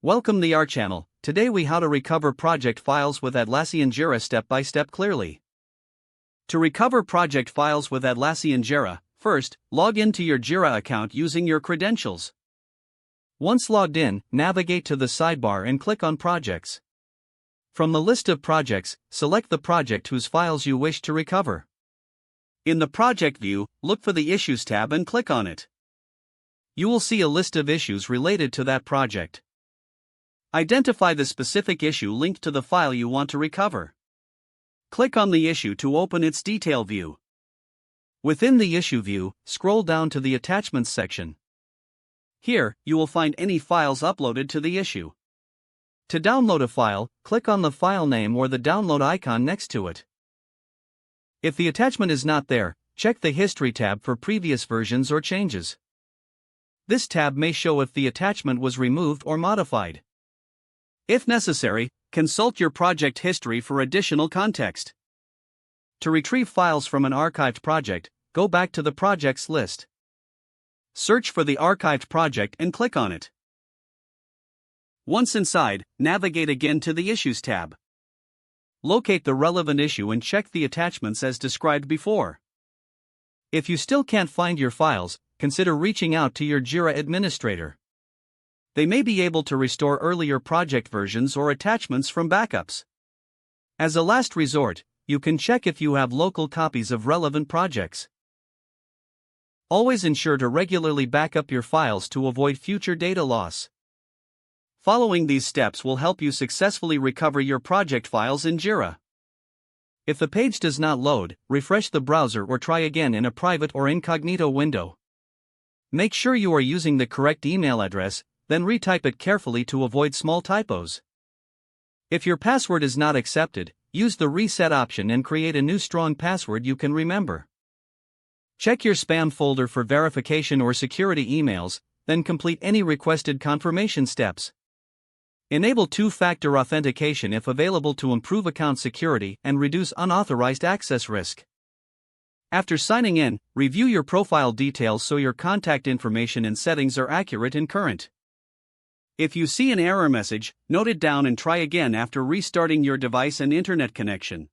Welcome to our channel. Today we how to recover project files with Atlassian Jira step by step clearly. To recover project files with Atlassian Jira, first, log into your Jira account using your credentials. Once logged in, navigate to the sidebar and click on Projects. From the list of projects, select the project whose files you wish to recover. In the project view, look for the Issues tab and click on it. You will see a list of issues related to that project. Identify the specific issue linked to the file you want to recover. Click on the issue to open its detail view. Within the issue view, scroll down to the Attachments section. Here, you will find any files uploaded to the issue. To download a file, click on the file name or the download icon next to it. If the attachment is not there, check the History tab for previous versions or changes. This tab may show if the attachment was removed or modified. If necessary, consult your project history for additional context. To retrieve files from an archived project, go back to the projects list. Search for the archived project and click on it. Once inside, navigate again to the Issues tab. Locate the relevant issue and check the attachments as described before. If you still can't find your files, consider reaching out to your Jira administrator. They may be able to restore earlier project versions or attachments from backups. As a last resort, you can check if you have local copies of relevant projects. Always ensure to regularly back up your files to avoid future data loss. Following these steps will help you successfully recover your project files in Jira. If the page does not load, refresh the browser or try again in a private or incognito window. Make sure you are using the correct email address, then retype it carefully to avoid small typos. If your password is not accepted, use the reset option and create a new strong password you can remember. Check your spam folder for verification or security emails, then complete any requested confirmation steps. Enable two-factor authentication if available to improve account security and reduce unauthorized access risk. After signing in, review your profile details so your contact information and settings are accurate and current. If you see an error message, note it down and try again after restarting your device and internet connection.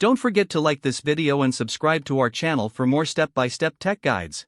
Don't forget to like this video and subscribe to our channel for more step-by-step tech guides.